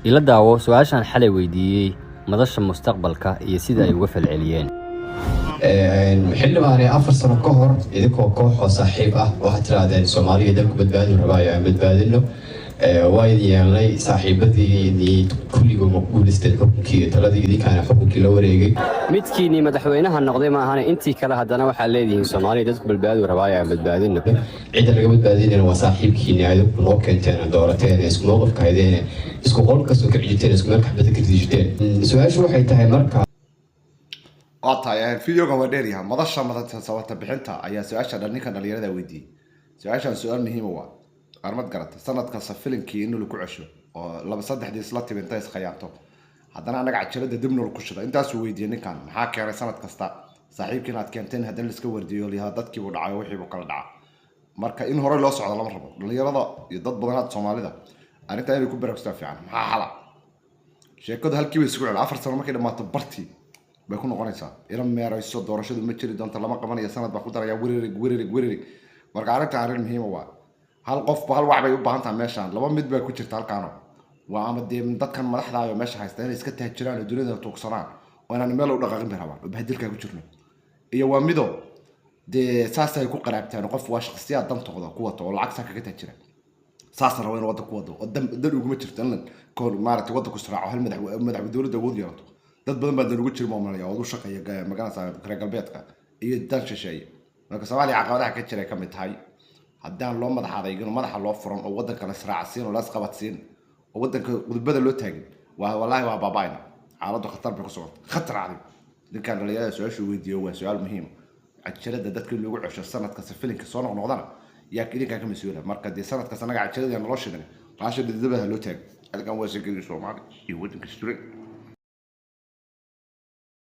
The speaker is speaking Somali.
ila daawo su'aashan xalay weydiiyey madasha mustaqbalka iyo sida ay uga falceliyeen. xildhibaane 4 sano ka hor idinkoo koox oo saaxiib ah waxaad tirahdeen Soomaaliya dalku badbaadin rabaayo aan badbaadino waa idin yeelnay saaxiibadii kulligood ma guuleysteen xukunkii taladii idinkaana xukunkii la wareegay midkiinii madaxweynaha noqday ma ahane intii kale haddana waxaa leedihiin Soomaaliya dalku badbaadin rabaayo aan badbaadino. cidda laga badbaadinayna waa saaxiibkiina idinku noo keenteen doorateen isku mowqifka haydeen isku qol kastoo ka cijiteen isku meel xabada ka dijiteen su'aashu waxay tahay marka قاطع فيديو كمان ديريها مضشة مثلا سوت بحنتها أي سؤال شان نيكا نليرة ذا ودي سؤال مهم هو قرمت قرط سنة كصفلين كي إنه لكوعشو ولا بصدق دي سلطة بنتايس خياطه هذا أنا قاعد شرد دمنه الكشرة أنت سوي دي نكان حاكي على سنة كستا صحيح كانت كانتين هذا اللي سكور ديو اللي هذا كي ودعاء وحي وكل دعاء مركا إن هو اللي أصعد على مرة اللي يرضى يضد بنات صومالي ده أنا تاني يكون بركستاف يعني حلا شيء كده هالكي بيسكوا على 4 سنة ما كده ما تبرتي بيكون قريصة إلى ما رئيس الدورة شو المتشري ده أنت لما كمان يسند بخوض يا وريرك مرجع عليك تعرف المهم هو هالقف بهالوعي بيبقى أنت ماشان لما مد بيكون شرط هالكانو وعمد دي من ضد كان ملاح ذا ماشي هيستاهل يسكت هالشران الدنيا ده توكسران وأنا نملا ولا غير بهربان وبهدلك كوتشرنا إيه وامدو دي ساسة يكون قرابتين وقف واش خصيات دم تقضى قوته والعكس هكذا هالشران ساسة روين وضع قوته قدام دل يقوم شرط لأن كل مارت وضع كسرعة وهالمدح بدول ده وضع يرطو dad badan baa darugu jirmo malaya oo u shaqeeya magaalada reer galbeedka iyo dan shisheeye marka Soomaaliya caqabadaha ka jira ka mid tahay haddaan loo madaxadeeyo madaxa loo furan oo wadanka la israacsiin oo la isqabadsiin oo wadanka gudbada loo taagin wallahi waa baabaayna xaaladdu khatar bay ku socotay khatar cadi ninkan dhalinyarada su'aashu weydiiyo waa su'aal muhiim cajalada dadka lagu cusho sanadka safilinka soo noqnoqdana yaa idinka ka mas'uula marka dee sanadka sanaga cajalada noloshada raashid dibada loo taag halkan waa shaqadii Soomaaliya iyo wadanka Australia